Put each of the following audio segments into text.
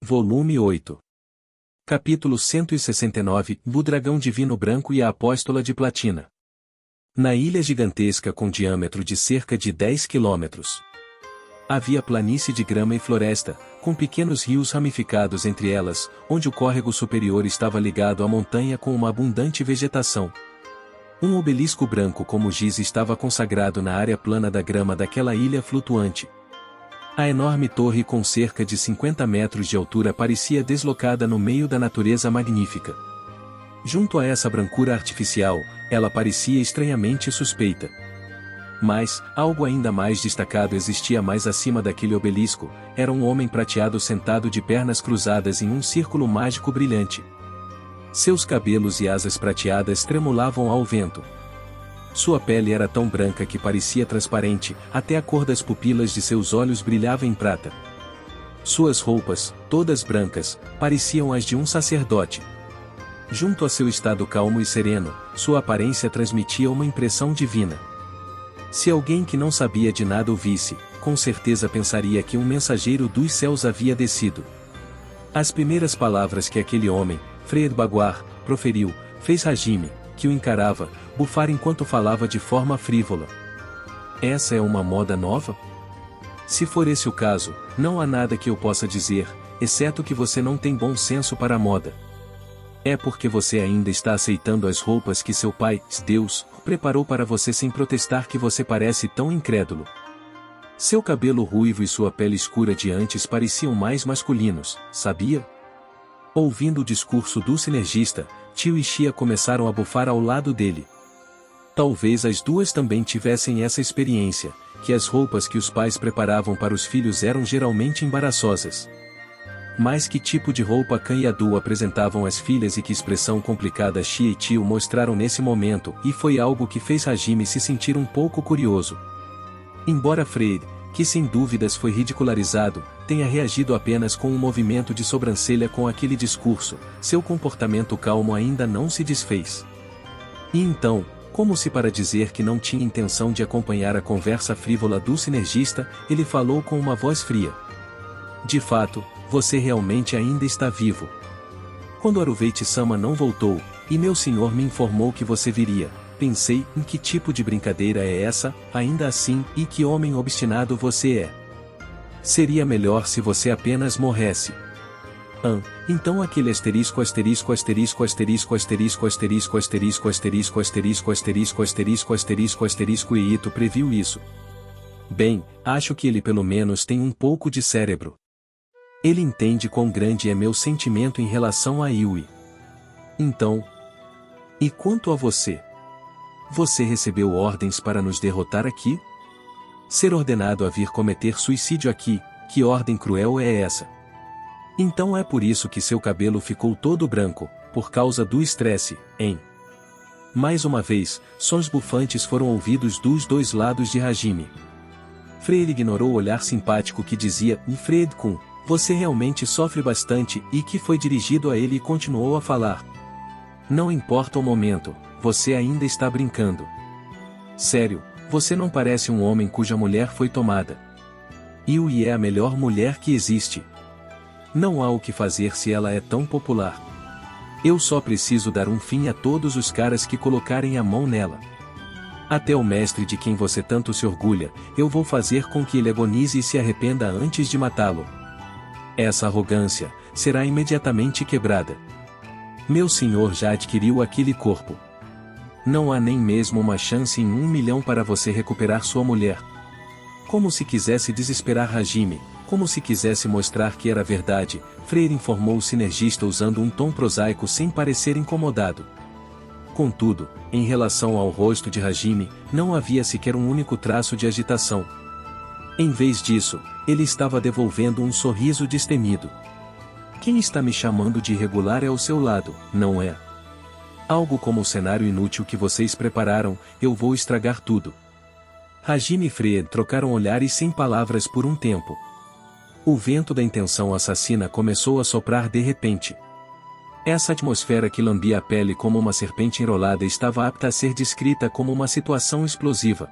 Volume 8. Capítulo 169, O Dragão Divino Branco e a Apóstola de Platina. Na ilha gigantesca com diâmetro de cerca de 10 quilômetros, havia planície de grama e floresta, com pequenos rios ramificados entre elas, onde o córrego superior estava ligado à montanha com uma abundante vegetação. Um obelisco branco como giz estava consagrado na área plana da grama daquela ilha flutuante. A enorme torre com cerca de 50 metros de altura parecia deslocada no meio da natureza magnífica. Junto a essa brancura artificial, ela parecia estranhamente suspeita. Mas, algo ainda mais destacado existia mais acima daquele obelisco, era um homem prateado sentado de pernas cruzadas em um círculo mágico brilhante. Seus cabelos e asas prateadas tremulavam ao vento. Sua pele era tão branca que parecia transparente, até a cor das pupilas de seus olhos brilhava em prata. Suas roupas, todas brancas, pareciam as de um sacerdote. Junto a seu estado calmo e sereno, sua aparência transmitia uma impressão divina. Se alguém que não sabia de nada o visse, com certeza pensaria que um mensageiro dos céus havia descido. As primeiras palavras que aquele homem, Frère Bagoir, proferiu, fez Hajime, que o encarava, bufar enquanto falava de forma frívola. Essa é uma moda nova? Se for esse o caso, não há nada que eu possa dizer, exceto que você não tem bom senso para a moda. É porque você ainda está aceitando as roupas que seu pai, Deus, preparou para você sem protestar que você parece tão incrédulo. Seu cabelo ruivo e sua pele escura de antes pareciam mais masculinos, sabia? Ouvindo o discurso do sinergista, Tio e Xia começaram a bufar ao lado dele. Talvez as duas também tivessem essa experiência, que as roupas que os pais preparavam para os filhos eram geralmente embaraçosas. Mas que tipo de roupa Kan e Adu apresentavam às filhas e que expressão complicada Xia e Tio mostraram nesse momento, e foi algo que fez Hajime se sentir um pouco curioso. Embora Frère, que sem dúvidas foi ridicularizado, tenha reagido apenas com um movimento de sobrancelha com aquele discurso, seu comportamento calmo ainda não se desfez. E então, como se para dizer que não tinha intenção de acompanhar a conversa frívola do sinergista, ele falou com uma voz fria. De fato, você realmente ainda está vivo. Quando Aruveit-sama não voltou, e meu senhor me informou que você viria, pensei, em que tipo de brincadeira é essa, ainda assim, e que homem obstinado você é. Seria melhor se você apenas morresse. Então aquele asterisco asterisco asterisco asterisco asterisco asterisco asterisco asterisco asterisco asterisco asterisco asterisco asterisco e Ito previu isso. Bem, acho que ele pelo menos tem um pouco de cérebro. Ele entende quão grande é meu sentimento em relação a Yui. Então... E quanto a você? Você recebeu ordens para nos derrotar aqui? Ser ordenado a vir cometer suicídio aqui, que ordem cruel é essa? Então é por isso que seu cabelo ficou todo branco, por causa do estresse, hein? Mais uma vez, sons bufantes foram ouvidos dos dois lados de Hajime. Frère ignorou o olhar simpático que dizia, Frère-kun, você realmente sofre bastante, e que foi dirigido a ele e continuou a falar. Não importa o momento, você ainda está brincando. Sério, você não parece um homem cuja mulher foi tomada. Yui é a melhor mulher que existe. Não há o que fazer se ela é tão popular. Eu só preciso dar um fim a todos os caras que colocarem a mão nela. Até o mestre de quem você tanto se orgulha, eu vou fazer com que ele agonize e se arrependa antes de matá-lo. Essa arrogância será imediatamente quebrada. Meu senhor já adquiriu aquele corpo. Não há nem mesmo uma chance em 1 milhão para você recuperar sua mulher. Como se quisesse desesperar Hajime, como se quisesse mostrar que era verdade, Frère informou o sinergista usando um tom prosaico sem parecer incomodado. Contudo, em relação ao rosto de Hajime, não havia sequer um único traço de agitação. Em vez disso, ele estava devolvendo um sorriso destemido. Quem está me chamando de irregular é ao seu lado, não é? Algo como o cenário inútil que vocês prepararam, eu vou estragar tudo. Hajime e Frère trocaram olhares sem palavras por um tempo. O vento da intenção assassina começou a soprar de repente. Essa atmosfera que lambia a pele como uma serpente enrolada estava apta a ser descrita como uma situação explosiva.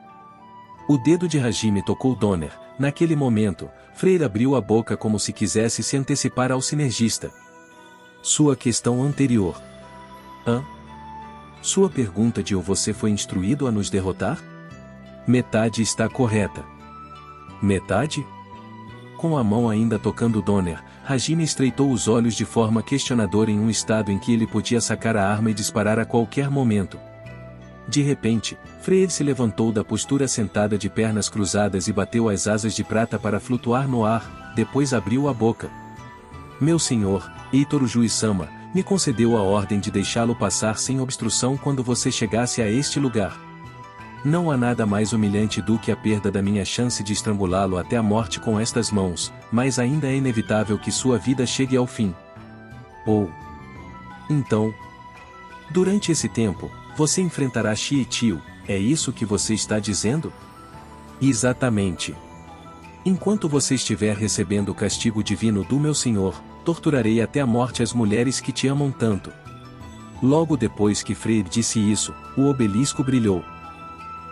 O dedo de Hajime tocou Donner, Naquele momento, Freyr abriu a boca como se quisesse se antecipar ao sinergista. Sua questão anterior. Sua pergunta de ou você foi instruído a nos derrotar? Metade está correta. Metade? Com a mão ainda tocando Donner, Hajime estreitou os olhos de forma questionadora em um estado em que ele podia sacar a arma e disparar a qualquer momento. De repente, Freyr se levantou da postura sentada de pernas cruzadas e bateu as asas de prata para flutuar no ar, depois abriu a boca. Meu senhor, Eitoro Jui-sama, me concedeu a ordem de deixá-lo passar sem obstrução quando você chegasse a este lugar. Não há nada mais humilhante do que a perda da minha chance de estrangulá-lo até a morte com estas mãos, mas ainda é inevitável que sua vida chegue ao fim. Então, durante esse tempo, você enfrentará Shiitio, é isso que você está dizendo? Exatamente. Enquanto você estiver recebendo o castigo divino do meu senhor, torturarei até a morte as mulheres que te amam tanto. Logo depois que Freyr disse isso, o obelisco brilhou.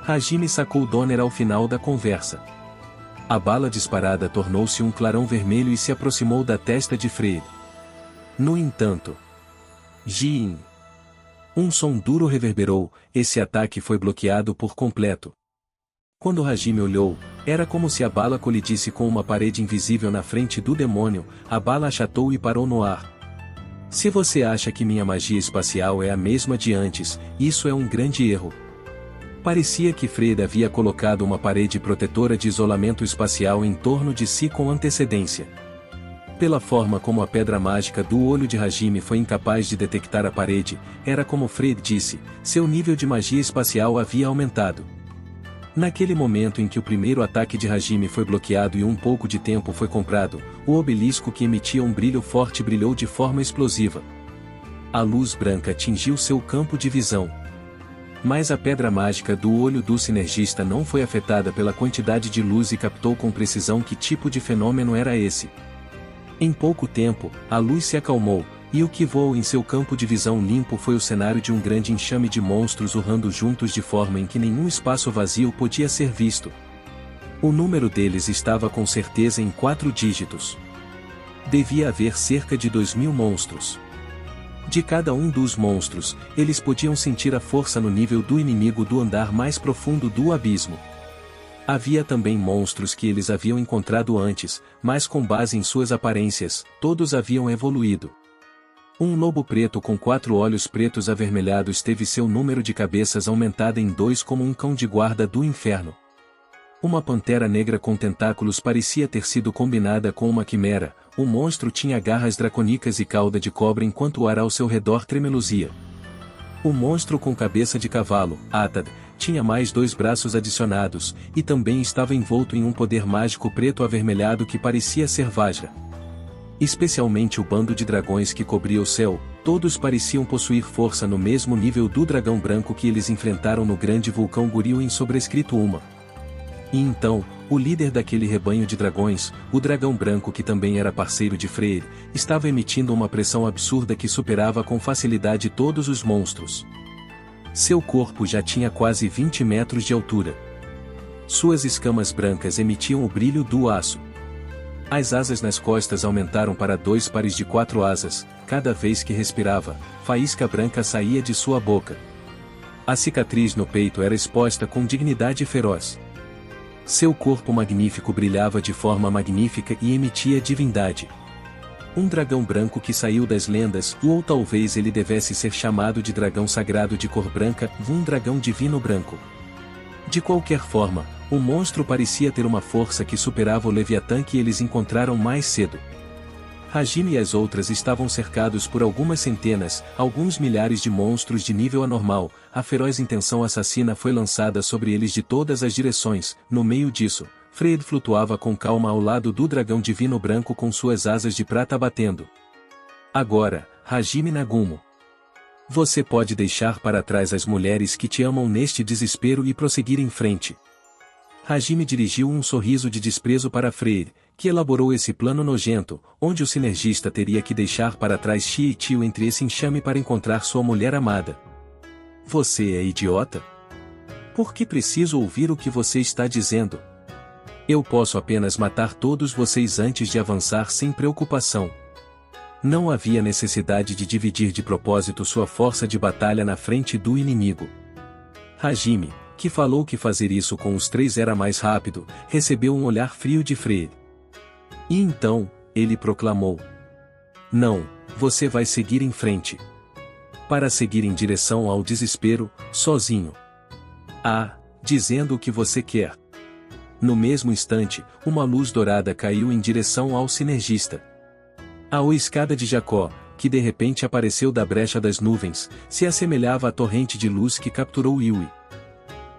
Hajime sacou Donner ao final da conversa. A bala disparada tornou-se um clarão vermelho e se aproximou da testa de Freyr. No entanto, Jin. Um som duro reverberou, esse ataque foi bloqueado por completo. Quando Hajime olhou, era como se a bala colidisse com uma parede invisível na frente do demônio, a bala achatou e parou no ar. Se você acha que minha magia espacial é a mesma de antes, isso é um grande erro. Parecia que Freyr havia colocado uma parede protetora de isolamento espacial em torno de si com antecedência. Pela forma como a pedra mágica do olho de Hajime foi incapaz de detectar a parede, era como Freyr disse, seu nível de magia espacial havia aumentado. Naquele momento em que o primeiro ataque de Hajime foi bloqueado e um pouco de tempo foi comprado, o obelisco que emitia um brilho forte brilhou de forma explosiva. A luz branca atingiu seu campo de visão. Mas a pedra mágica do olho do sinergista não foi afetada pela quantidade de luz e captou com precisão que tipo de fenômeno era esse. Em pouco tempo, a luz se acalmou, e o que voou em seu campo de visão limpo foi o cenário de um grande enxame de monstros urrando juntos de forma em que nenhum espaço vazio podia ser visto. O número deles estava com certeza em 4 dígitos. Devia haver cerca de 2000 monstros. De cada um dos monstros, eles podiam sentir a força no nível do inimigo do andar mais profundo do abismo. Havia também monstros que eles haviam encontrado antes, mas com base em suas aparências, todos haviam evoluído. Um lobo preto com 4 olhos pretos avermelhados teve seu número de cabeças aumentado em 2 como um cão de guarda do inferno. Uma pantera negra com tentáculos parecia ter sido combinada com uma quimera, o monstro tinha garras dracônicas e cauda de cobra enquanto o ar ao seu redor tremeluzia. O monstro com cabeça de cavalo, Atad, tinha mais 2 braços adicionados, e também estava envolto em um poder mágico preto avermelhado que parecia ser Vajra. Especialmente o bando de dragões que cobria o céu, todos pareciam possuir força no mesmo nível do dragão branco que eles enfrentaram no grande vulcão Gurion sobrescrito Uma. E então, o líder daquele rebanho de dragões, o dragão branco que também era parceiro de Freyr, estava emitindo uma pressão absurda que superava com facilidade todos os monstros. Seu corpo já tinha quase 20 metros de altura. Suas escamas brancas emitiam o brilho do aço. As asas nas costas aumentaram para 2 pares de 4 asas, cada vez que respirava, faísca branca saía de sua boca. A cicatriz no peito era exposta com dignidade feroz. Seu corpo magnífico brilhava de forma magnífica e emitia divindade. Um dragão branco que saiu das lendas, ou talvez ele devesse ser chamado de dragão sagrado de cor branca, um dragão divino branco. De qualquer forma, o monstro parecia ter uma força que superava o Leviatã que eles encontraram mais cedo. Hajime e as outras estavam cercados por algumas centenas, alguns milhares de monstros de nível anormal. A feroz intenção assassina foi lançada sobre eles de todas as direções. No meio disso, Freyr flutuava com calma ao lado do dragão divino branco com suas asas de prata batendo. Agora, Hajime Nagumo. Você pode deixar para trás as mulheres que te amam neste desespero e prosseguir em frente. Hajime dirigiu um sorriso de desprezo para Freyr, que elaborou esse plano nojento, onde o sinergista teria que deixar para trás Shiitio entre esse enxame para encontrar sua mulher amada. Você é idiota? Por que preciso ouvir o que você está dizendo? Eu posso apenas matar todos vocês antes de avançar sem preocupação. Não havia necessidade de dividir de propósito sua força de batalha na frente do inimigo. Hajime, que falou que fazer isso com os três era mais rápido, recebeu um olhar frio de Freire. E então, ele proclamou: Não, você vai seguir em frente. Para seguir em direção ao desespero, sozinho. Dizendo o que você quer. No mesmo instante, uma luz dourada caiu em direção ao sinergista. A escada de Jacó, que de repente apareceu da brecha das nuvens, se assemelhava à torrente de luz que capturou Yui.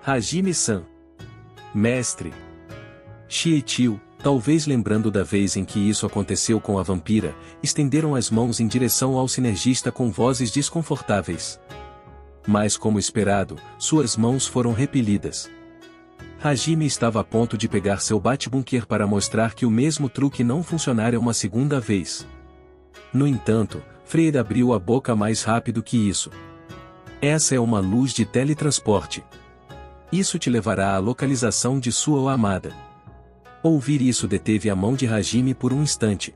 Hajime-san. Mestre. Shieichio, talvez lembrando da vez em que isso aconteceu com a vampira, estenderam as mãos em direção ao sinergista com vozes desconfortáveis. Mas como esperado, suas mãos foram repelidas. Hajime estava a ponto de pegar seu bate-bunker para mostrar que o mesmo truque não funcionaria uma segunda vez. No entanto, Freire abriu a boca mais rápido que isso. Essa é uma luz de teletransporte. Isso te levará à localização de sua amada. Ouvir isso deteve a mão de Hajime por um instante.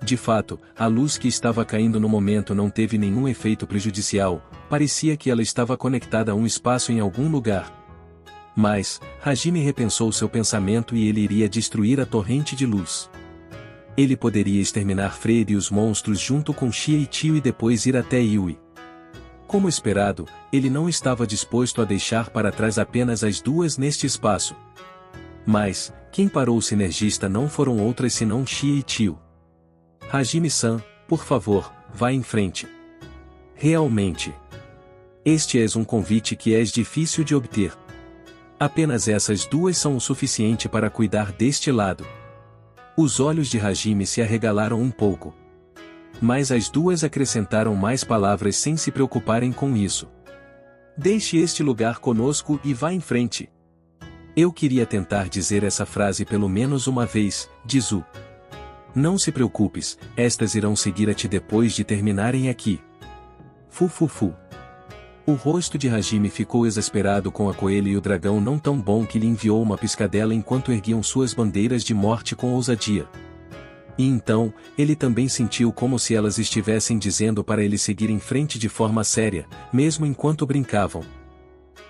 De fato, a luz que estava caindo no momento não teve nenhum efeito prejudicial, parecia que ela estava conectada a um espaço em algum lugar. Mas, Hajime repensou seu pensamento e ele iria destruir a torrente de luz. Ele poderia exterminar Freire e os monstros junto com Shieichio e depois ir até Yui. Como esperado, ele não estava disposto a deixar para trás apenas as duas neste espaço. Mas, quem parou o sinergista não foram outras senão Shieichio. Hajime-san, por favor, vá em frente. Realmente. Este é um convite que é difícil de obter. Apenas essas duas são o suficiente para cuidar deste lado. Os olhos de Hajime se arregalaram um pouco. Mas as duas acrescentaram mais palavras sem se preocuparem com isso. Deixe este lugar conosco e vá em frente. Eu queria tentar dizer essa frase pelo menos uma vez, Jizu. Não se preocupes, estas irão seguir a ti depois de terminarem aqui. Fu. O rosto de Hajime ficou exasperado com a coelha e o dragão não tão bom que lhe enviou uma piscadela enquanto erguiam suas bandeiras de morte com ousadia. E então, ele também sentiu como se elas estivessem dizendo para ele seguir em frente de forma séria, mesmo enquanto brincavam.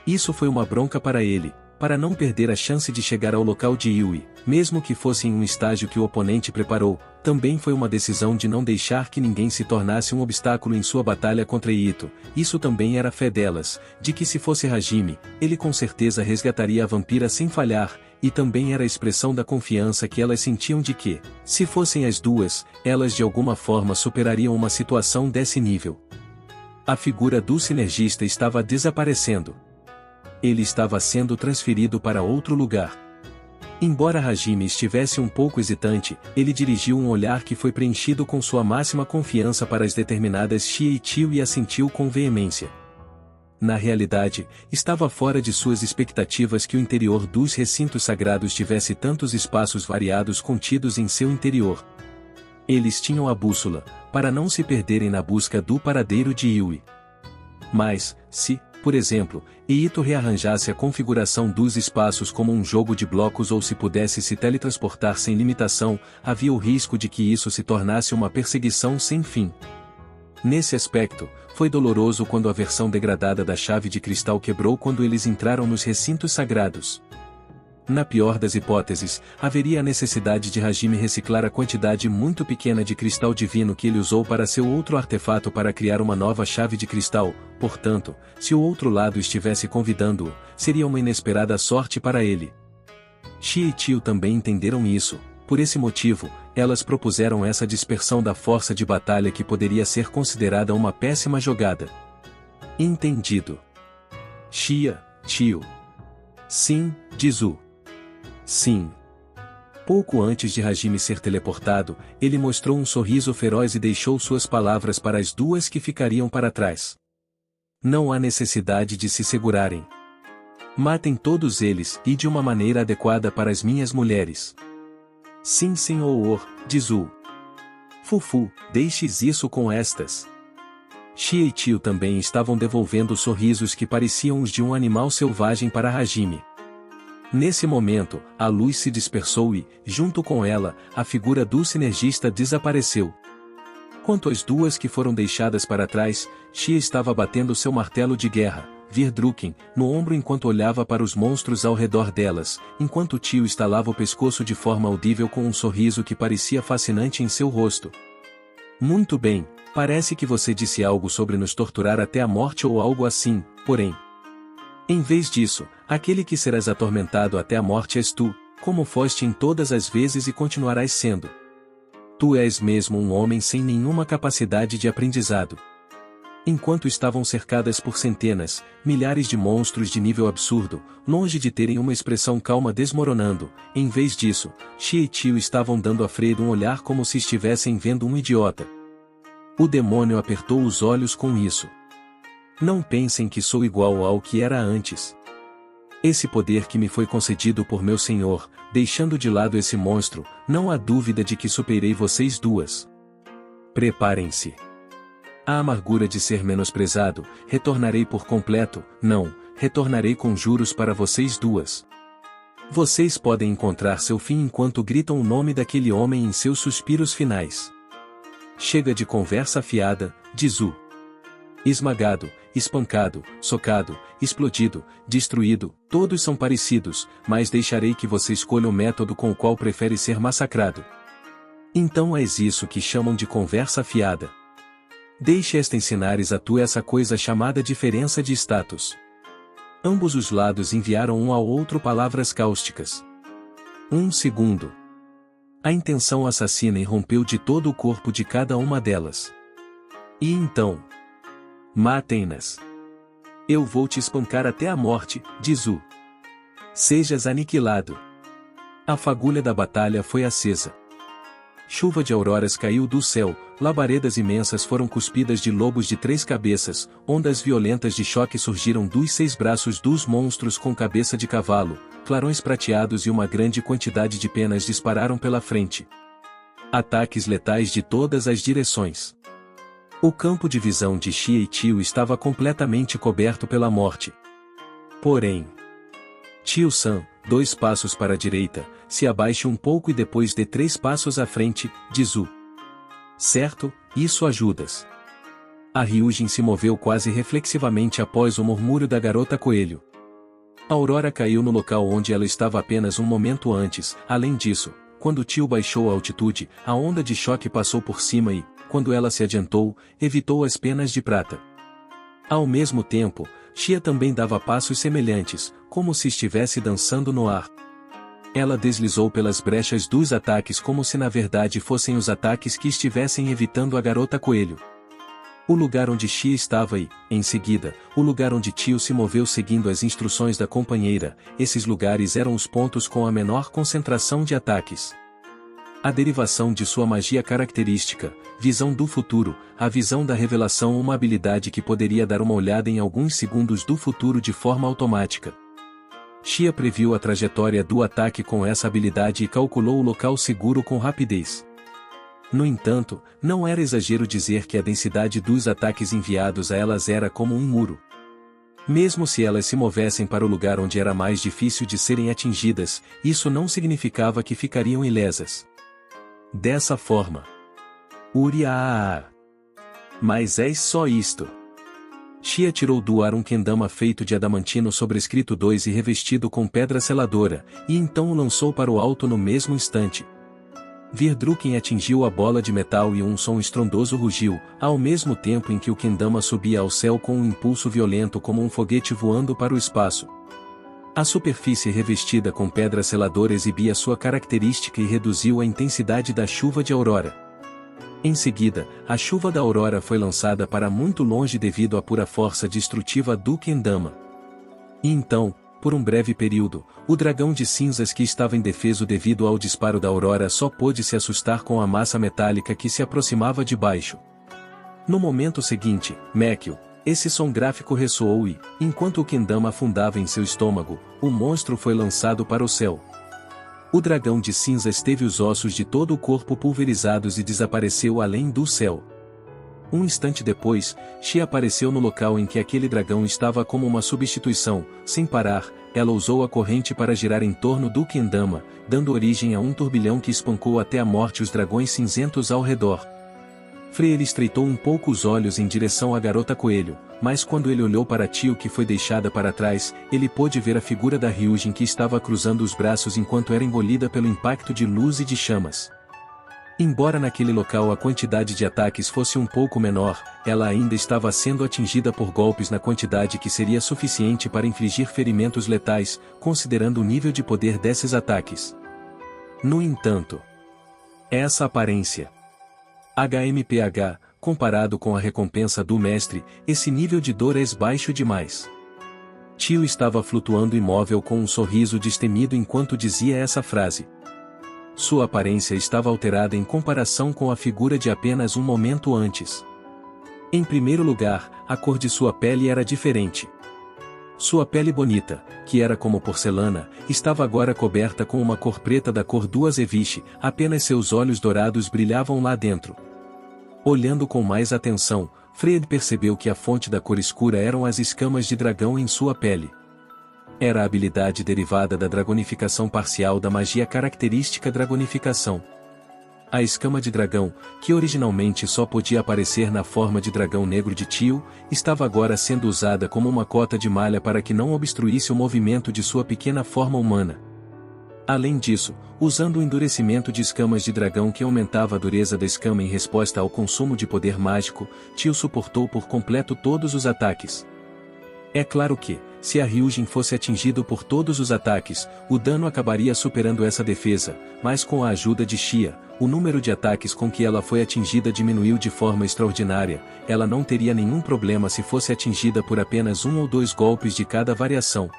Isso foi uma bronca para ele, para não perder a chance de chegar ao local de Yui, mesmo que fosse em um estágio que o oponente preparou. Também foi uma decisão de não deixar que ninguém se tornasse um obstáculo em sua batalha contra Ito. Isso também era fé delas, de que se fosse Hajime, ele com certeza resgataria a vampira sem falhar, e também era a expressão da confiança que elas sentiam de que, se fossem as duas, elas de alguma forma superariam uma situação desse nível. A figura do sinergista estava desaparecendo. Ele estava sendo transferido para outro lugar. Embora Hajime estivesse um pouco hesitante, ele dirigiu um olhar que foi preenchido com sua máxima confiança para as determinadas Shieichio e assentiu com veemência. Na realidade, estava fora de suas expectativas que o interior dos recintos sagrados tivesse tantos espaços variados contidos em seu interior. Eles tinham a bússola, para não se perderem na busca do paradeiro de Yui. Mas, se, por exemplo, Ito rearranjasse a configuração dos espaços como um jogo de blocos ou se pudesse se teletransportar sem limitação, havia o risco de que isso se tornasse uma perseguição sem fim. Nesse aspecto, foi doloroso quando a versão degradada da chave de cristal quebrou quando eles entraram nos recintos sagrados. Na pior das hipóteses, haveria a necessidade de Hajime reciclar a quantidade muito pequena de cristal divino que ele usou para seu outro artefato para criar uma nova chave de cristal. Portanto, se o outro lado estivesse convidando-o, seria uma inesperada sorte para ele. Shieichio também entenderam isso. Por esse motivo, elas propuseram essa dispersão da força de batalha que poderia ser considerada uma péssima jogada. Entendido. Shieichio. Sim, Jizu. Sim. Pouco antes de Hajime ser teleportado, ele mostrou um sorriso feroz e deixou suas palavras para as duas que ficariam para trás. Não há necessidade de se segurarem. Matem todos eles e de uma maneira adequada para as minhas mulheres. Sim, senhor, Jizu. Fufu, deixes isso com estas. Shieichio também estavam devolvendo sorrisos que pareciam os de um animal selvagem para Hajime. Nesse momento, a luz se dispersou e, junto com ela, a figura do sinergista desapareceu. Quanto às duas que foram deixadas para trás, Shia estava batendo seu martelo de guerra, Virdruken, no ombro enquanto olhava para os monstros ao redor delas, enquanto Tio estalava o pescoço de forma audível com um sorriso que parecia fascinante em seu rosto. Muito bem, parece que você disse algo sobre nos torturar até a morte ou algo assim, porém. Em vez disso, aquele que serás atormentado até a morte és tu, como foste em todas as vezes e continuarás sendo. Tu és mesmo um homem sem nenhuma capacidade de aprendizado. Enquanto estavam cercadas por centenas, milhares de monstros de nível absurdo, longe de terem uma expressão calma desmoronando, em vez disso, Shia e Tio estavam dando a Fredo um olhar como se estivessem vendo um idiota. O demônio apertou os olhos com isso. Não pensem que sou igual ao que era antes. Esse poder que me foi concedido por meu senhor, deixando de lado esse monstro, não há dúvida de que superei vocês duas. Preparem-se. A amargura de ser menosprezado, retornarei por completo, não, retornarei com juros para vocês duas. Vocês podem encontrar seu fim enquanto gritam o nome daquele homem em seus suspiros finais. Chega de conversa fiada, diz o. Esmagado, espancado, socado, explodido, destruído, todos são parecidos, mas deixarei que você escolha o método com o qual prefere ser massacrado. Então és isso que chamam de conversa fiada. Deixe esta ensinares a tu essa coisa chamada diferença de status. Ambos os lados enviaram um ao outro palavras cáusticas. Um segundo. A intenção assassina irrompeu de todo o corpo de cada uma delas. E então? Matem-nas. Eu vou te espancar até a morte, diz o. Sejas aniquilado. A fagulha da batalha foi acesa. Chuva de auroras caiu do céu, labaredas imensas foram cuspidas de lobos de 3 cabeças, ondas violentas de choque surgiram dos 6 braços dos monstros com cabeça de cavalo, clarões prateados e uma grande quantidade de penas dispararam pela frente. Ataques letais de todas as direções. O campo de visão de Shia e Tio estava completamente coberto pela morte. Porém, Tio-san, 2 passos para a direita, se abaixe um pouco e depois dê 3 passos à frente, diz o. Certo, isso ajudas. A Ryujin se moveu quase reflexivamente após o murmúrio da garota coelho. A aurora caiu no local onde ela estava apenas um momento antes, além disso, quando Tio baixou a altitude, a onda de choque passou por cima e, quando ela se adiantou, evitou as penas de prata. Ao mesmo tempo, Shia também dava passos semelhantes, como se estivesse dançando no ar. Ela deslizou pelas brechas dos ataques como se na verdade fossem os ataques que estivessem evitando a garota coelho. O lugar onde Shia estava e, em seguida, o lugar onde Tio se moveu seguindo as instruções da companheira, esses lugares eram os pontos com a menor concentração de ataques. A derivação de sua magia característica, visão do futuro, a visão da revelação, uma habilidade que poderia dar uma olhada em alguns segundos do futuro de forma automática. Shia previu a trajetória do ataque com essa habilidade e calculou o local seguro com rapidez. No entanto, não era exagero dizer que a densidade dos ataques enviados a elas era como um muro. Mesmo se elas se movessem para o lugar onde era mais difícil de serem atingidas, isso não significava que ficariam ilesas. Dessa forma. Uriaa. Mas és só isto. Shia tirou do ar um kendama feito de adamantino sobrescrito 2 e revestido com pedra seladora, e então o lançou para o alto no mesmo instante. Virdruken atingiu a bola de metal e um som estrondoso rugiu, ao mesmo tempo em que o kendama subia ao céu com um impulso violento como um foguete voando para o espaço. A superfície revestida com pedra seladora exibia sua característica e reduziu a intensidade da chuva de aurora. Em seguida, a chuva da aurora foi lançada para muito longe devido à pura força destrutiva do kendama. E então, por um breve período, o dragão de cinzas que estava indefeso devido ao disparo da aurora só pôde se assustar com a massa metálica que se aproximava de baixo. No momento seguinte, Mekio, esse som gráfico ressoou e, enquanto o kendama afundava em seu estômago, o monstro foi lançado para o céu. O dragão de cinzas teve os ossos de todo o corpo pulverizados e desapareceu além do céu. Um instante depois, Xia apareceu no local em que aquele dragão estava como uma substituição. Sem parar, ela usou a corrente para girar em torno do Kendama, dando origem a um turbilhão que espancou até a morte os dragões cinzentos ao redor. Freyr estreitou um pouco os olhos em direção à garota coelho, mas quando ele olhou para Tio que foi deixada para trás, ele pôde ver a figura da Ryujin que estava cruzando os braços enquanto era engolida pelo impacto de luz e de chamas. Embora naquele local a quantidade de ataques fosse um pouco menor, ela ainda estava sendo atingida por golpes na quantidade que seria suficiente para infligir ferimentos letais, considerando o nível de poder desses ataques. No entanto, essa aparência HMPH, comparado com a recompensa do mestre, esse nível de dor é baixo demais. Tio estava flutuando imóvel com um sorriso destemido enquanto dizia essa frase. Sua aparência estava alterada em comparação com a figura de apenas um momento antes. Em primeiro lugar, a cor de sua pele era diferente. Sua pele bonita, que era como porcelana, estava agora coberta com uma cor preta da cor do azeviche, apenas seus olhos dourados brilhavam lá dentro. Olhando com mais atenção, Freyr percebeu que a fonte da cor escura eram as escamas de dragão em sua pele. Era a habilidade derivada da dragonificação parcial da magia característica dragonificação. A escama de dragão, que originalmente só podia aparecer na forma de dragão negro de Tio, estava agora sendo usada como uma cota de malha para que não obstruísse o movimento de sua pequena forma humana. Além disso, usando o endurecimento de escamas de dragão que aumentava a dureza da escama em resposta ao consumo de poder mágico, Tio suportou por completo todos os ataques. É claro que, se a Ryujin fosse atingido por todos os ataques, o dano acabaria superando essa defesa, mas com a ajuda de Xia, o número de ataques com que ela foi atingida diminuiu de forma extraordinária, ela não teria nenhum problema se fosse atingida por apenas 1 ou 2 golpes de cada variação.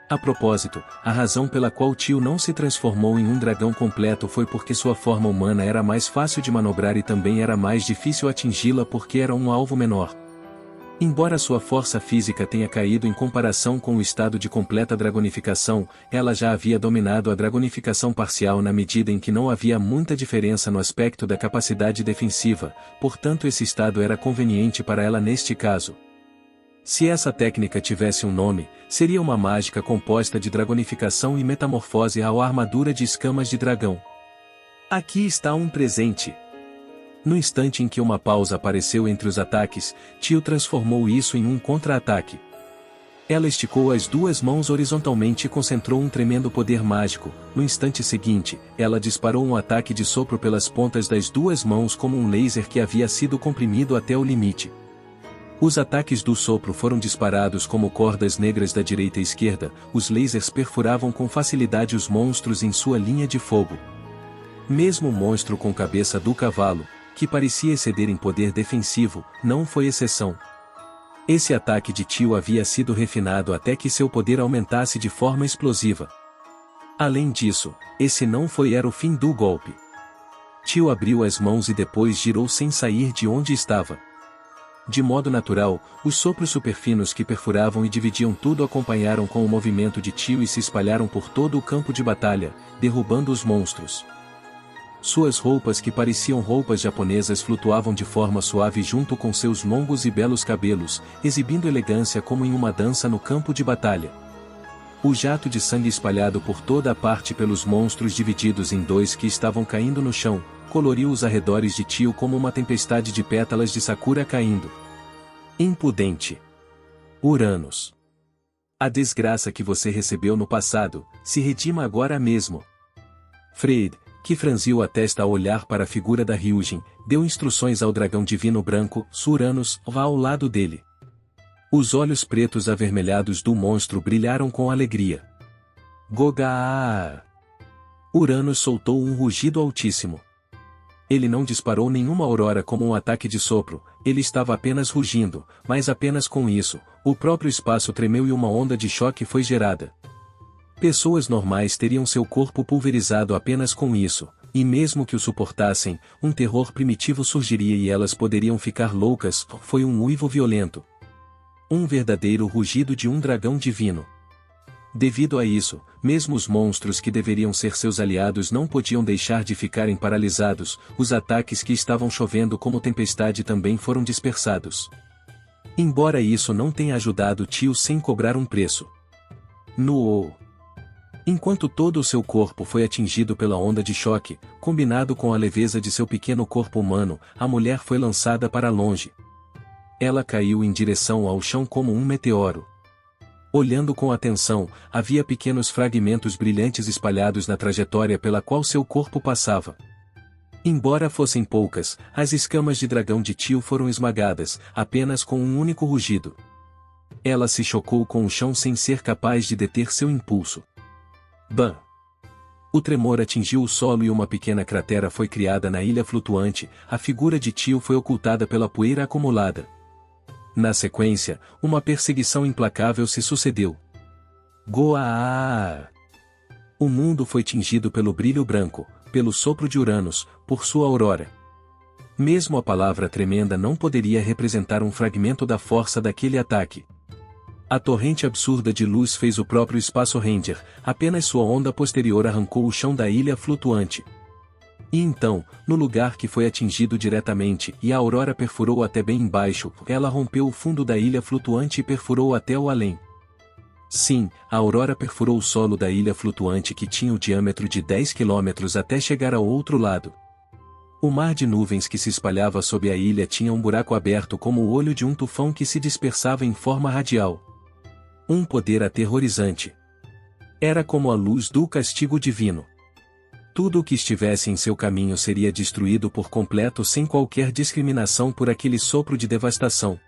A propósito, a razão pela qual Tio não se transformou em um dragão completo foi porque sua forma humana era mais fácil de manobrar e também era mais difícil atingi-la porque era um alvo menor. Embora sua força física tenha caído em comparação com o estado de completa dragonificação, ela já havia dominado a dragonificação parcial na medida em que não havia muita diferença no aspecto da capacidade defensiva, portanto esse estado era conveniente para ela neste caso. Se essa técnica tivesse um nome, seria uma mágica composta de dragonificação e metamorfose à armadura de escamas de dragão. Aqui está um presente. No instante em que uma pausa apareceu entre os ataques, Tio transformou isso em um contra-ataque. Ela esticou as 2 mãos horizontalmente e concentrou um tremendo poder mágico. No instante seguinte, ela disparou um ataque de sopro pelas pontas das 2 mãos como um laser que havia sido comprimido até o limite. Os ataques do sopro foram disparados como cordas negras da direita e esquerda, os lasers perfuravam com facilidade os monstros em sua linha de fogo. Mesmo o monstro com cabeça do cavalo, que parecia exceder em poder defensivo, não foi exceção. Esse ataque de Tio havia sido refinado até que seu poder aumentasse de forma explosiva. Além disso, esse não era o fim do golpe. Tio abriu as mãos e depois girou sem sair de onde estava. De modo natural, os sopros superfinos que perfuravam e dividiam tudo acompanharam com o movimento de Tio e se espalharam por todo o campo de batalha, derrubando os monstros. Suas roupas que pareciam roupas japonesas flutuavam de forma suave junto com seus longos e belos cabelos, exibindo elegância como em uma dança no campo de batalha. O jato de sangue espalhado por toda a parte pelos monstros divididos em 2 que estavam caindo no chão, coloriu os arredores de Tio como uma tempestade de pétalas de sakura caindo. Impudente. Uranus. A desgraça que você recebeu no passado, se redima agora mesmo. Freyr, que franziu a testa ao olhar para a figura da Ryujin, deu instruções ao dragão divino branco, Uranus, ao lado dele. Os olhos pretos avermelhados do monstro brilharam com alegria. Goga! Uranus soltou um rugido altíssimo. Ele não disparou nenhuma aurora como um ataque de sopro, ele estava apenas rugindo, mas apenas com isso, o próprio espaço tremeu e uma onda de choque foi gerada. Pessoas normais teriam seu corpo pulverizado apenas com isso, e mesmo que o suportassem, um terror primitivo surgiria e elas poderiam ficar loucas. Foi um uivo violento. Um verdadeiro rugido de um dragão divino. Devido a isso, mesmo os monstros que deveriam ser seus aliados não podiam deixar de ficarem paralisados, os ataques que estavam chovendo como tempestade também foram dispersados. Embora isso não tenha ajudado Tio sem cobrar um preço. Enquanto todo o seu corpo foi atingido pela onda de choque, combinado com a leveza de seu pequeno corpo humano, a mulher foi lançada para longe. Ela caiu em direção ao chão como um meteoro. Olhando com atenção, havia pequenos fragmentos brilhantes espalhados na trajetória pela qual seu corpo passava. Embora fossem poucas, as escamas de dragão de Tio foram esmagadas, apenas com um único rugido. Ela se chocou com o chão sem ser capaz de deter seu impulso. Bam! O tremor atingiu o solo e uma pequena cratera foi criada na ilha flutuante, a figura de Tio foi ocultada pela poeira acumulada. Na sequência, uma perseguição implacável se sucedeu. Goaa! O mundo foi tingido pelo brilho branco, pelo sopro de Uranus, por sua aurora. Mesmo a palavra tremenda não poderia representar um fragmento da força daquele ataque. A torrente absurda de luz fez o próprio Espaço Ranger, apenas sua onda posterior arrancou o chão da ilha flutuante. E então, no lugar que foi atingido diretamente e a aurora perfurou até bem embaixo, ela rompeu o fundo da ilha flutuante e perfurou até o além. Sim, a aurora perfurou o solo da ilha flutuante que tinha o diâmetro de 10 quilômetros até chegar ao outro lado. O mar de nuvens que se espalhava sob a ilha tinha um buraco aberto como o olho de um tufão que se dispersava em forma radial. Um poder aterrorizante. Era como a luz do castigo divino. Tudo o que estivesse em seu caminho seria destruído por completo sem qualquer discriminação por aquele sopro de devastação.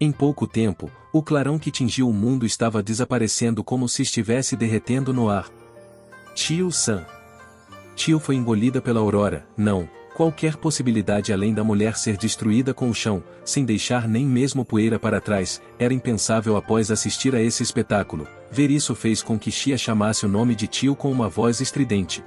Em pouco tempo, o clarão que tingiu o mundo estava desaparecendo como se estivesse derretendo no ar. Tio-san. Tio foi engolida pela aurora, não, qualquer possibilidade além da mulher ser destruída com o chão, sem deixar nem mesmo poeira para trás, era impensável após assistir a esse espetáculo. Ver isso fez com que Chia chamasse o nome de Tio com uma voz estridente.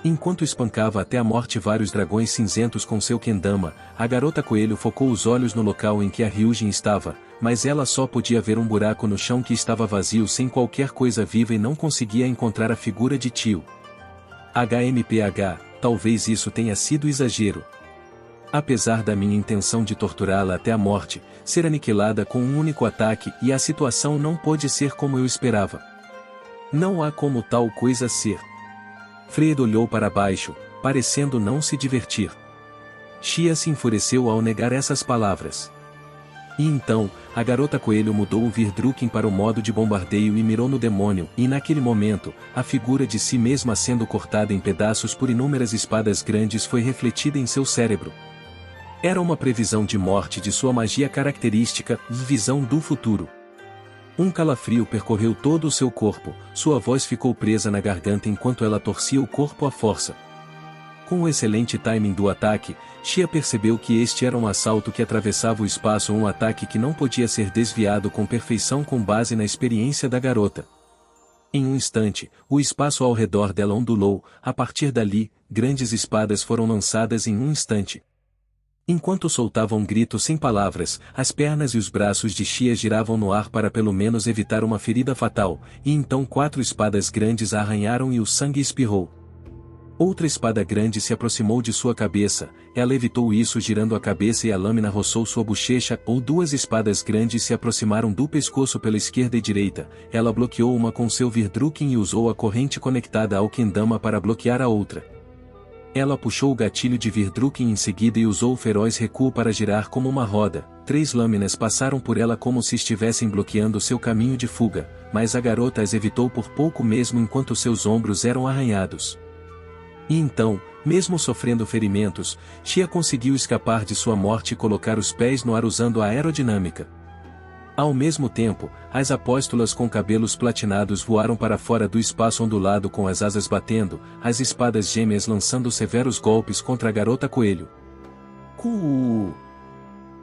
Enquanto espancava até a morte vários dragões cinzentos com seu kendama, a garota coelho focou os olhos no local em que a Ryujin estava, mas ela só podia ver um buraco no chão que estava vazio sem qualquer coisa viva e não conseguia encontrar a figura de Tio. HMPH, talvez isso tenha sido exagero. Apesar da minha intenção de torturá-la até a morte, ser aniquilada com um único ataque e a situação não pôde ser como eu esperava. Não há como tal coisa ser. Fred olhou para baixo, parecendo não se divertir. Chia se enfureceu ao negar essas palavras. E então, a garota coelho mudou o Virdrukin para o modo de bombardeio e mirou no demônio, e naquele momento, a figura de si mesma sendo cortada em pedaços por inúmeras espadas grandes foi refletida em seu cérebro. Era uma previsão de morte de sua magia característica, visão do futuro. Um calafrio percorreu todo o seu corpo, sua voz ficou presa na garganta enquanto ela torcia o corpo à força. Com o excelente timing do ataque, Chia percebeu que este era um assalto que atravessava o espaço, um ataque que não podia ser desviado com perfeição com base na experiência da garota. Em um instante, o espaço ao redor dela ondulou, a partir dali, grandes espadas foram lançadas em um instante. Enquanto soltava um grito sem palavras, as pernas e os braços de Chia giravam no ar para pelo menos evitar uma ferida fatal, e então 4 espadas grandes a arranharam e o sangue espirrou. Outra espada grande se aproximou de sua cabeça, ela evitou isso girando a cabeça e a lâmina roçou sua bochecha, ou 2 espadas grandes se aproximaram do pescoço pela esquerda e direita, ela bloqueou uma com seu Virdrukin e usou a corrente conectada ao kendama para bloquear a outra. Ela puxou o gatilho de Virdrukin em seguida e usou o feroz recuo para girar como uma roda. 3 lâminas passaram por ela como se estivessem bloqueando seu caminho de fuga, mas a garota as evitou por pouco mesmo enquanto seus ombros eram arranhados. E então, mesmo sofrendo ferimentos, Chia conseguiu escapar de sua morte e colocar os pés no ar usando a aerodinâmica. Ao mesmo tempo, as apóstolas com cabelos platinados voaram para fora do espaço ondulado com as asas batendo, as espadas gêmeas lançando severos golpes contra a garota coelho.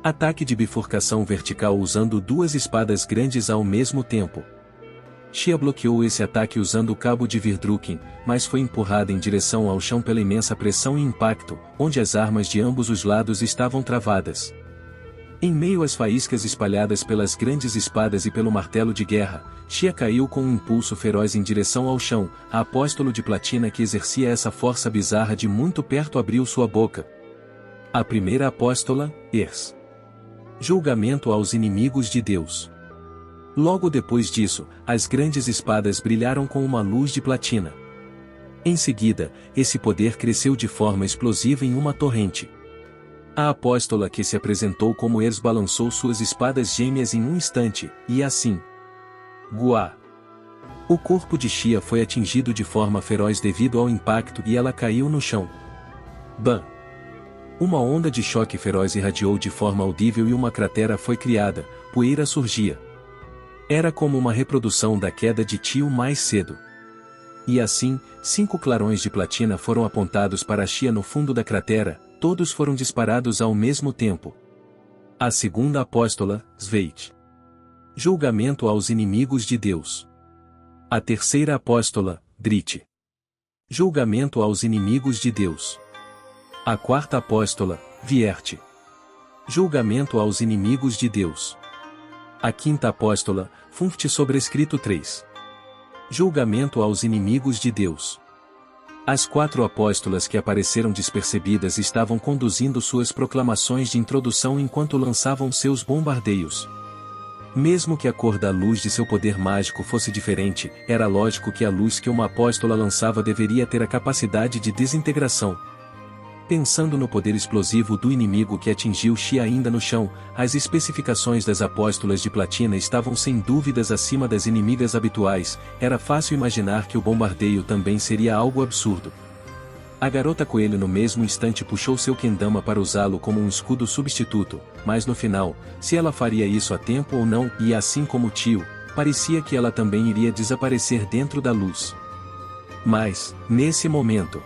Ataque de bifurcação vertical usando 2 espadas grandes ao mesmo tempo. Chia bloqueou esse ataque usando o cabo de Virdrukin, mas foi empurrada em direção ao chão pela imensa pressão e impacto, onde as armas de ambos os lados estavam travadas. Em meio às faíscas espalhadas pelas grandes espadas e pelo martelo de guerra, Xia caiu com um impulso feroz em direção ao chão. A apóstolo de platina que exercia essa força bizarra de muito perto abriu sua boca. A primeira apóstola, Ers. Julgamento aos inimigos de Deus. Logo depois disso, as grandes espadas brilharam com uma luz de platina. Em seguida, esse poder cresceu de forma explosiva em uma torrente. A apóstola que se apresentou como Ers balançou suas espadas gêmeas em um instante, e assim. Guá! O corpo de Xia foi atingido de forma feroz devido ao impacto e ela caiu no chão. Bam! Uma onda de choque feroz irradiou de forma audível e uma cratera foi criada, poeira surgia. Era como uma reprodução da queda de Tio mais cedo. E assim, 5 clarões de platina foram apontados para Xia no fundo da cratera, todos foram disparados ao mesmo tempo. A segunda apóstola, Sveit. Julgamento aos inimigos de Deus. A terceira apóstola, Drit. Julgamento aos inimigos de Deus. A quarta apóstola, Vierte. Julgamento aos inimigos de Deus. A quinta apóstola, Funft sobrescrito 3. Julgamento aos inimigos de Deus. As 4 apóstolas que apareceram despercebidas estavam conduzindo suas proclamações de introdução enquanto lançavam seus bombardeios. Mesmo que a cor da luz de seu poder mágico fosse diferente, era lógico que a luz que uma apóstola lançava deveria ter a capacidade de desintegração. Pensando no poder explosivo do inimigo que atingiu Xia ainda no chão, as especificações das apóstolas de platina estavam sem dúvidas acima das inimigas habituais, era fácil imaginar que o bombardeio também seria algo absurdo. A garota coelho no mesmo instante puxou seu kendama para usá-lo como um escudo substituto, mas no final, se ela faria isso a tempo ou não, e assim como o tio, parecia que ela também iria desaparecer dentro da luz. Mas, nesse momento,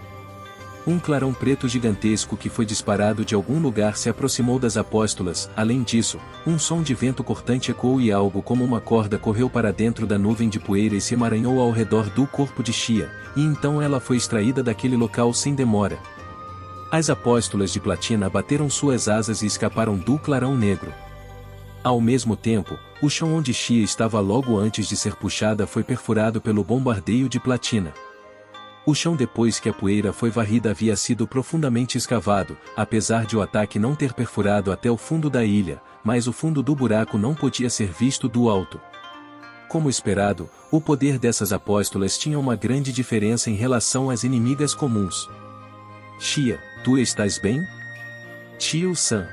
um clarão preto gigantesco que foi disparado de algum lugar se aproximou das apóstolas. Além disso, um som de vento cortante ecoou e algo como uma corda correu para dentro da nuvem de poeira e se emaranhou ao redor do corpo de Xia, e então ela foi extraída daquele local sem demora. As apóstolas de platina bateram suas asas e escaparam do clarão negro. Ao mesmo tempo, o chão onde Xia estava logo antes de ser puxada foi perfurado pelo bombardeio de platina. O chão depois que a poeira foi varrida havia sido profundamente escavado, apesar de o ataque não ter perfurado até o fundo da ilha, mas o fundo do buraco não podia ser visto do alto. Como esperado, o poder dessas apóstolas tinha uma grande diferença em relação às inimigas comuns. Xia, tu estás bem? Tio-san.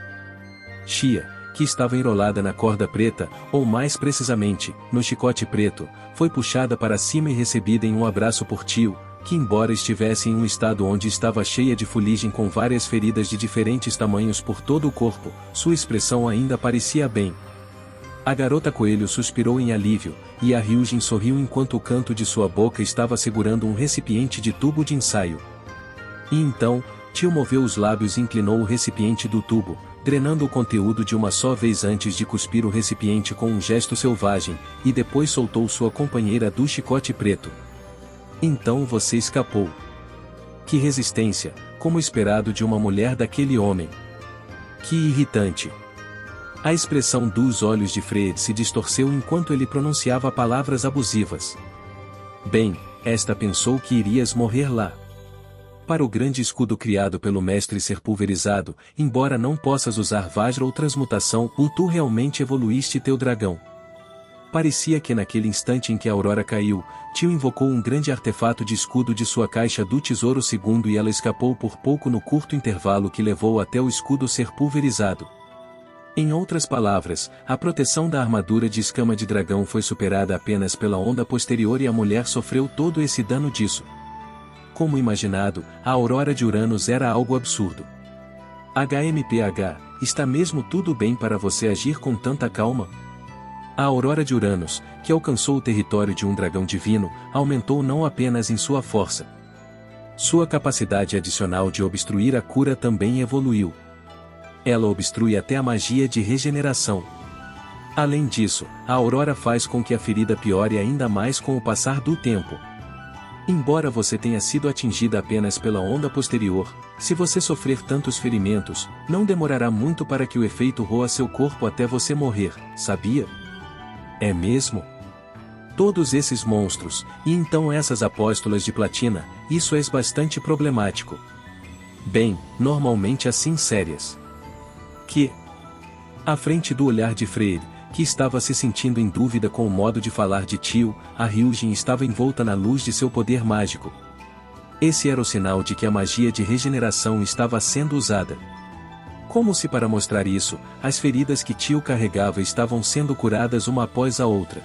Xia, que estava enrolada na corda preta, ou mais precisamente, no chicote preto, foi puxada para cima e recebida em um abraço por Tio, que embora estivesse em um estado onde estava cheia de fuligem com várias feridas de diferentes tamanhos por todo o corpo, sua expressão ainda parecia bem. A garota coelho suspirou em alívio, e a Ryujin sorriu enquanto o canto de sua boca estava segurando um recipiente de tubo de ensaio. E então, Tio moveu os lábios e inclinou o recipiente do tubo, drenando o conteúdo de uma só vez antes de cuspir o recipiente com um gesto selvagem, e depois soltou sua companheira do chicote preto. Então você escapou. Que resistência, como esperado de uma mulher daquele homem. Que irritante. A expressão dos olhos de Fred se distorceu enquanto ele pronunciava palavras abusivas. Bem, esta pensou que irias morrer lá. Para o grande escudo criado pelo mestre ser pulverizado, embora não possas usar Vajra ou transmutação, tu realmente evoluíste teu dragão. Parecia que naquele instante em que a aurora caiu, Tio invocou um grande artefato de escudo de sua caixa do tesouro segundo e ela escapou por pouco no curto intervalo que levou até o escudo ser pulverizado. Em outras palavras, a proteção da armadura de escama de dragão foi superada apenas pela onda posterior e a mulher sofreu todo esse dano disso. Como imaginado, a aurora de Uranus era algo absurdo. HMPH, está mesmo tudo bem para você agir com tanta calma? A aurora de Uranus, que alcançou o território de um dragão divino, aumentou não apenas em sua força. Sua capacidade adicional de obstruir a cura também evoluiu. Ela obstrui até a magia de regeneração. Além disso, a aurora faz com que a ferida piore ainda mais com o passar do tempo. Embora você tenha sido atingida apenas pela onda posterior, se você sofrer tantos ferimentos, não demorará muito para que o efeito roa seu corpo até você morrer, sabia? É mesmo? Todos esses monstros, e então essas apóstolas de platina, isso é bastante problemático. Bem, normalmente assim sérias. Que? À frente do olhar de Freire, que estava se sentindo em dúvida com o modo de falar de tio, a Ryujin estava envolta na luz de seu poder mágico. Esse era o sinal de que a magia de regeneração estava sendo usada. Como se para mostrar isso, as feridas que tio carregava estavam sendo curadas uma após a outra.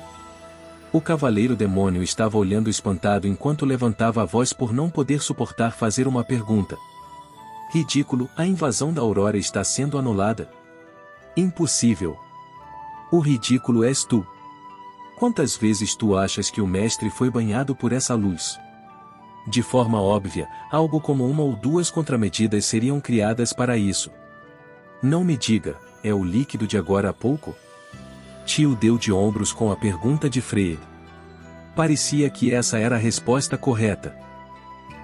O cavaleiro demônio estava olhando espantado enquanto levantava a voz por não poder suportar fazer uma pergunta. Ridículo, a invasão da Aurora está sendo anulada. Impossível. O ridículo és tu. Quantas vezes tu achas que o mestre foi banhado por essa luz? De forma óbvia, algo como uma ou duas contramedidas seriam criadas para isso. Não me diga, é o líquido de agora há pouco? Tio deu de ombros com a pergunta de Freire. Parecia que essa era a resposta correta.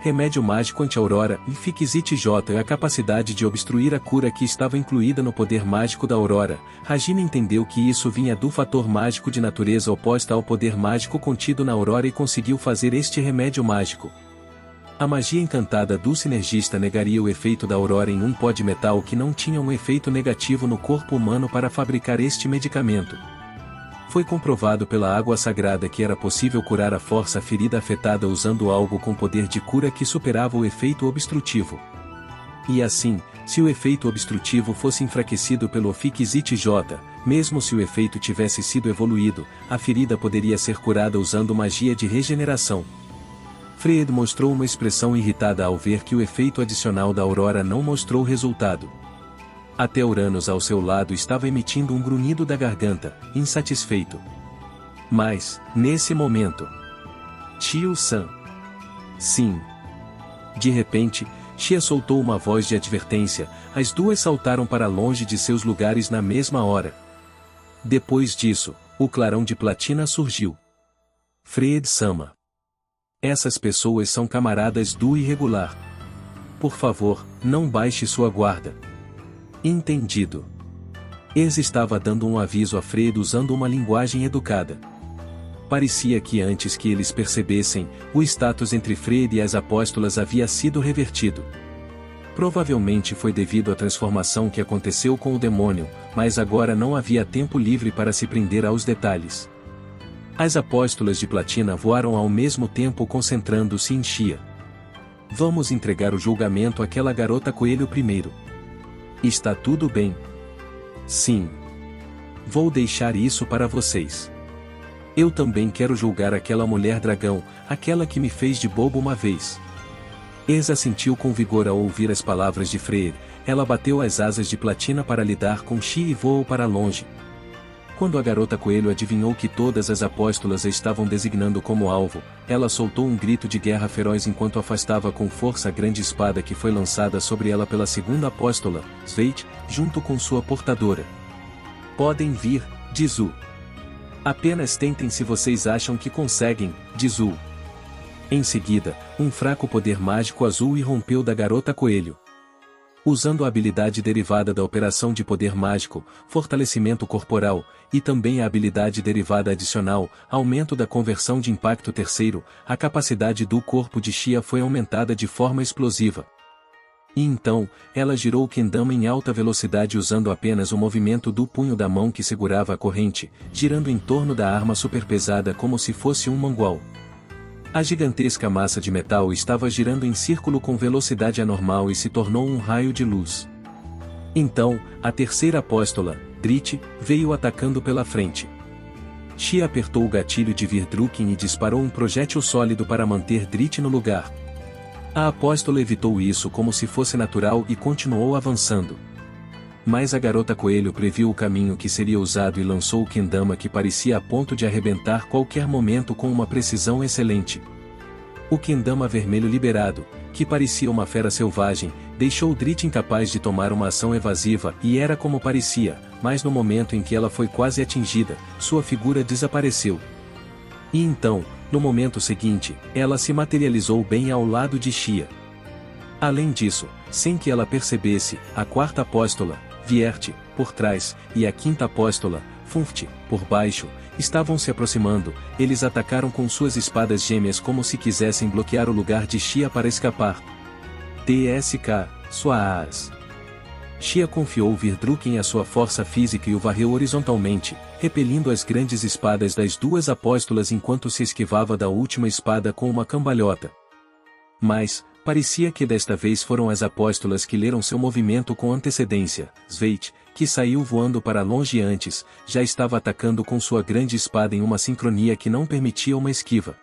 Remédio mágico anti-aurora, Infixit J é a capacidade de obstruir a cura que estava incluída no poder mágico da aurora. Regina entendeu que isso vinha do fator mágico de natureza oposta ao poder mágico contido na aurora e conseguiu fazer este remédio mágico. A magia encantada do sinergista negaria o efeito da aurora em um pó de metal que não tinha um efeito negativo no corpo humano para fabricar este medicamento. Foi comprovado pela água sagrada que era possível curar a força ferida afetada usando algo com poder de cura que superava o efeito obstrutivo. E assim, se o efeito obstrutivo fosse enfraquecido pelo Fixit J, mesmo se o efeito tivesse sido evoluído, a ferida poderia ser curada usando magia de regeneração. Freire mostrou uma expressão irritada ao ver que o efeito adicional da aurora não mostrou resultado. Até Uranus ao seu lado estava emitindo um grunhido da garganta, insatisfeito. Mas, nesse momento... Tio-san. Sim. De repente, Xia soltou uma voz de advertência, as duas saltaram para longe de seus lugares na mesma hora. Depois disso, o clarão de platina surgiu. Freire-sama. Essas pessoas são camaradas do irregular. Por favor, não baixe sua guarda. Entendido. Eles estava dando um aviso a Freire usando uma linguagem educada. Parecia que antes que eles percebessem, o status entre Freire e as apóstolas havia sido revertido. Provavelmente foi devido à transformação que aconteceu com o demônio, mas agora não havia tempo livre para se prender aos detalhes. As apóstolas de platina voaram ao mesmo tempo concentrando-se em Xia. Vamos entregar o julgamento àquela garota coelho primeiro. Está tudo bem? Sim. Vou deixar isso para vocês. Eu também quero julgar aquela mulher dragão, aquela que me fez de bobo uma vez. Eza sentiu com vigor ao ouvir as palavras de Freire, ela bateu as asas de platina para lidar com Xia e voou para longe. Quando a garota coelho adivinhou que todas as apóstolas a estavam designando como alvo, ela soltou um grito de guerra feroz enquanto afastava com força a grande espada que foi lançada sobre ela pela segunda apóstola, Sveit, junto com sua portadora. Podem vir, diz U. Apenas tentem se vocês acham que conseguem, diz U. Em seguida, um fraco poder mágico azul irrompeu da garota coelho. Usando a habilidade derivada da operação de poder mágico, fortalecimento corporal, e também a habilidade derivada adicional, aumento da conversão de impacto terceiro, a capacidade do corpo de Xia foi aumentada de forma explosiva. E então, ela girou o kendama em alta velocidade usando apenas o movimento do punho da mão que segurava a corrente, girando em torno da arma superpesada como se fosse um mangual. A gigantesca massa de metal estava girando em círculo com velocidade anormal e se tornou um raio de luz. Então, a terceira apóstola, Drit, veio atacando pela frente. Xia apertou o gatilho de Virdrukin e disparou um projétil sólido para manter Drit no lugar. A apóstola evitou isso como se fosse natural e continuou avançando. Mas a garota coelho previu o caminho que seria usado e lançou o kendama que parecia a ponto de arrebentar qualquer momento com uma precisão excelente. O kendama vermelho liberado, que parecia uma fera selvagem, deixou Drit incapaz de tomar uma ação evasiva e era como parecia, mas no momento em que ela foi quase atingida, sua figura desapareceu. E então, No momento seguinte, ela se materializou bem ao lado de Xia. Além disso, sem que ela percebesse, a quarta apóstola, Vierte, por trás, e a quinta apóstola, Funft, por baixo, estavam se aproximando. Eles atacaram com suas espadas gêmeas como se quisessem bloquear o lugar de Xia para escapar. TSK, Suaas. Xia confiou Virdruken à sua força física e o varreu horizontalmente, repelindo as grandes espadas das duas apóstolas enquanto se esquivava da última espada com uma cambalhota. Mas, parecia que desta vez foram as apóstolas que leram seu movimento com antecedência. Sveit, que saiu voando para longe antes, já estava atacando com sua grande espada em uma sincronia que não permitia uma esquiva.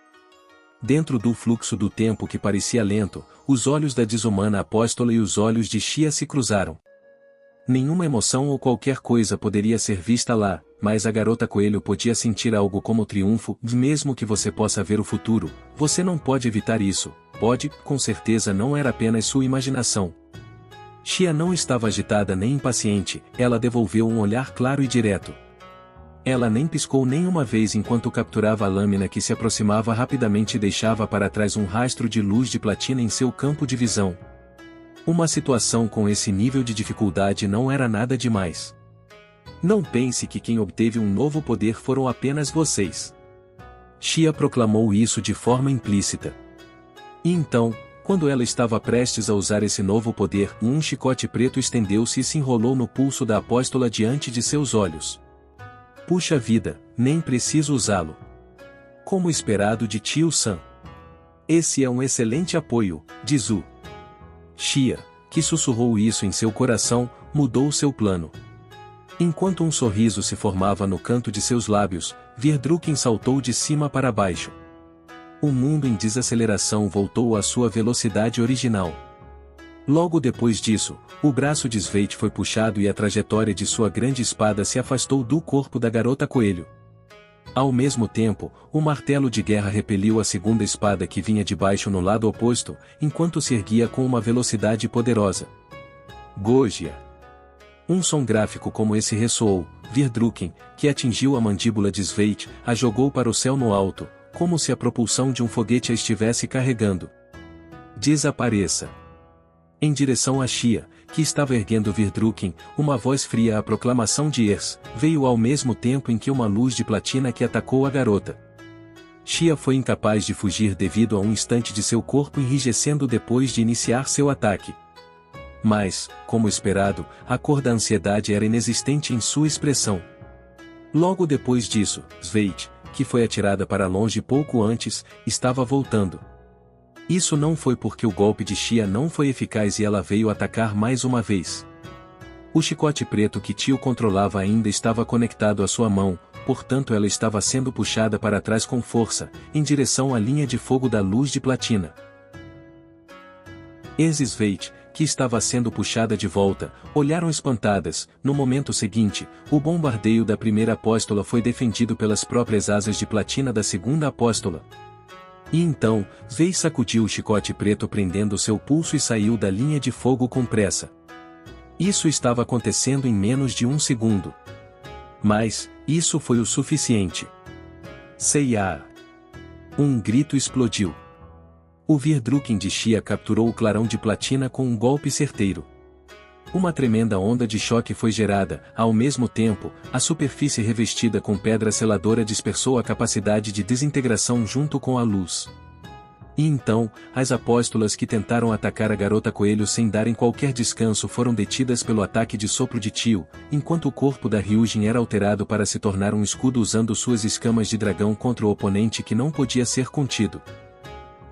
Dentro do fluxo do tempo que parecia lento, os olhos da desumana apóstola e os olhos de Xia se cruzaram. Nenhuma emoção ou qualquer coisa poderia ser vista lá, mas a garota coelho podia sentir algo como triunfo. Mesmo que você possa ver o futuro, você não pode evitar isso. Pode, com certeza não era apenas sua imaginação. Xia não estava agitada nem impaciente, ela devolveu um olhar claro e direto. Ela nem piscou nenhuma vez enquanto capturava a lâmina que se aproximava rapidamente e deixava para trás um rastro de luz de platina em seu campo de visão. Uma situação com esse nível de dificuldade não era nada demais. Não pense que quem obteve um novo poder foram apenas vocês. Xia proclamou isso de forma implícita. E então, quando ela estava prestes a usar esse novo poder, um chicote preto estendeu-se e se enrolou no pulso da apóstola diante de seus olhos. Puxa vida, nem preciso usá-lo. Como esperado de Tio-san. Esse é um excelente apoio, diz Zu. Xia, que sussurrou isso em seu coração, mudou seu plano. Enquanto um sorriso se formava no canto de seus lábios, Virdruken saltou de cima para baixo. O mundo em desaceleração voltou à sua velocidade original. Logo depois disso, o braço de Sveit foi puxado e a trajetória de sua grande espada se afastou do corpo da garota coelho. Ao mesmo tempo, o martelo de guerra repeliu a segunda espada que vinha de baixo no lado oposto, enquanto se erguia com uma velocidade poderosa. Gojia. Um som gráfico como esse ressoou. Virdruken, que atingiu a mandíbula de Sveit, a jogou para o céu no alto, como se a propulsão de um foguete a estivesse carregando. Desapareça. Em direção a Xia, que estava erguendo Virdruken, uma voz fria, a proclamação de Ers, veio ao mesmo tempo em que uma luz de platina que atacou a garota. Xia foi incapaz de fugir devido a um instante de seu corpo enrijecendo depois de iniciar seu ataque. Mas, como esperado, a cor da ansiedade era inexistente em sua expressão. Logo depois disso, Sveit, que foi atirada para longe pouco antes, estava voltando. Isso não foi porque o golpe de Xia não foi eficaz e ela veio atacar mais uma vez. O chicote preto que Tio controlava ainda estava conectado à sua mão, portanto ela estava sendo puxada para trás com força, em direção à linha de fogo da luz de platina. Sveit, que estava sendo puxada de volta, olharam espantadas. No momento seguinte, o bombardeio da primeira apóstola foi defendido pelas próprias asas de platina da segunda apóstola. E então, Sveit sacudiu o chicote preto prendendo seu pulso e saiu da linha de fogo com pressa. Isso estava acontecendo em menos de um segundo. Mas, isso foi o suficiente. Seiya! Um grito explodiu. O Virdruken de Xia capturou o clarão de platina com um golpe certeiro. Uma tremenda onda de choque foi gerada, ao mesmo tempo, a superfície revestida com pedra seladora dispersou a capacidade de desintegração junto com a luz. E então, as apóstolas que tentaram atacar a garota coelho sem darem qualquer descanso foram detidas pelo ataque de sopro de Tio, enquanto o corpo da Ryujin era alterado para se tornar um escudo usando suas escamas de dragão contra o oponente que não podia ser contido.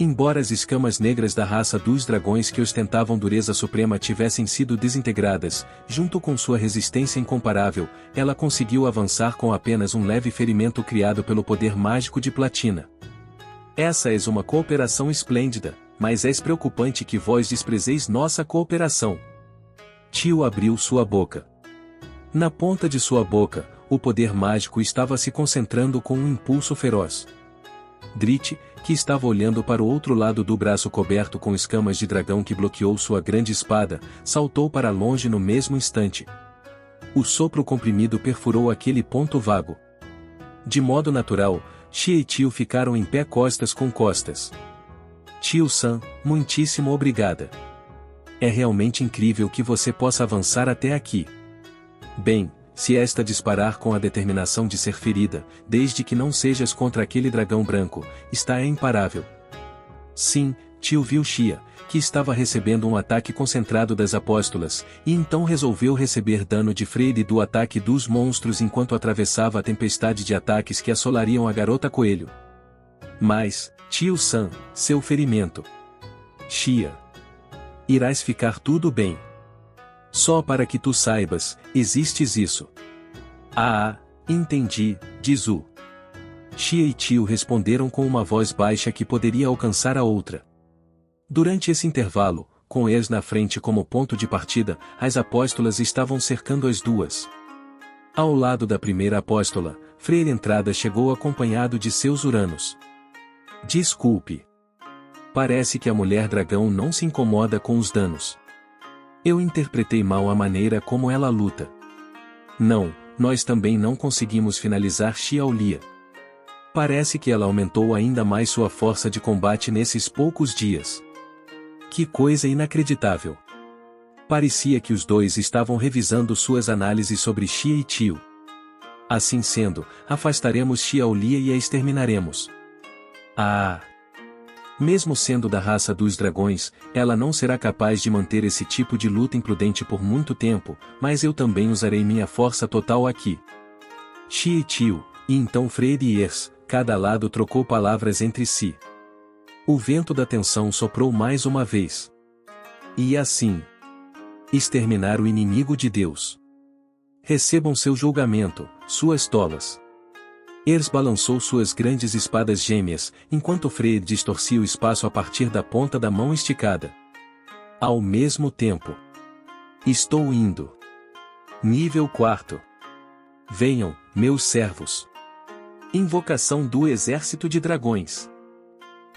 Embora as escamas negras da raça dos dragões que ostentavam dureza suprema tivessem sido desintegradas, junto com sua resistência incomparável, ela conseguiu avançar com apenas um leve ferimento criado pelo poder mágico de platina. Essa é uma cooperação esplêndida, mas é preocupante que vós desprezeis nossa cooperação. Tio abriu sua boca. Na ponta de sua boca, o poder mágico estava se concentrando com um impulso feroz. Drit, que estava olhando para o outro lado do braço coberto com escamas de dragão que bloqueou sua grande espada, saltou para longe no mesmo instante. O sopro comprimido perfurou aquele ponto vago. De modo natural, Xia e Tio ficaram em pé costas com costas. Tio-san, muitíssimo obrigada. É realmente incrível que você possa avançar até aqui. Bem, se esta disparar com a determinação de ser ferida, desde que não sejas contra aquele dragão branco, está imparável. Sim, Tio viu Xia, que estava recebendo um ataque concentrado das apóstolas, e então resolveu receber dano de freire do ataque dos monstros enquanto atravessava a tempestade de ataques que assolariam a garota coelho. Mas, Tio-san, seu ferimento. Xia. Irás ficar tudo bem. Só para que tu saibas, existes isso. Ah, entendi, Jizu. Xia e Tio responderam com uma voz baixa que poderia alcançar a outra. Durante esse intervalo, com eles na frente como ponto de partida, as apóstolas estavam cercando as duas. Ao lado da primeira apóstola, Freire Entrada chegou acompanhado de seus uranos. Desculpe. Parece que a mulher dragão não se incomoda com os danos. Eu interpretei mal a maneira como ela luta. Não, nós também não conseguimos finalizar Xiaolia. Parece que ela aumentou ainda mais sua força de combate nesses poucos dias. Que coisa inacreditável. Parecia que os dois estavam revisando suas análises sobre Xia e Tio. Assim sendo, afastaremos Xiaolia e a exterminaremos. Ah! Mesmo sendo da raça dos dragões, ela não será capaz de manter esse tipo de luta imprudente por muito tempo, mas eu também usarei minha força total aqui. Xia e Tio, e então Freire e Ers, cada lado trocou palavras entre si. O vento da tensão soprou mais uma vez. E assim. Exterminar o inimigo de Deus. Recebam seu julgamento, suas tolas. Ers balançou suas grandes espadas gêmeas, enquanto Freire distorcia o espaço a partir da ponta da mão esticada. Ao mesmo tempo. Estou indo. Nível 4. Venham, meus servos. Invocação do Exército de Dragões.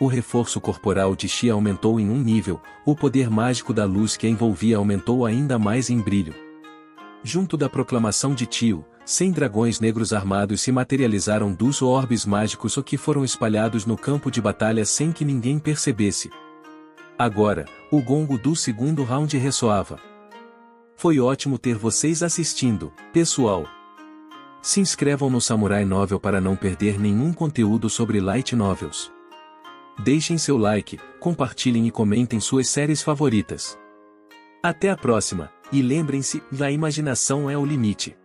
O reforço corporal de Xia aumentou em um nível, o poder mágico da luz que a envolvia aumentou ainda mais em brilho. Junto da proclamação de Tio, 100 dragões negros armados se materializaram dos orbes mágicos que foram espalhados no campo de batalha sem que ninguém percebesse. Agora, o gongo do segundo round ressoava. Foi ótimo ter vocês assistindo, pessoal. Se inscrevam no Samurai Novel para não perder nenhum conteúdo sobre Light Novels. Deixem seu like, compartilhem e comentem suas séries favoritas. Até a próxima, e lembrem-se, a imaginação é o limite.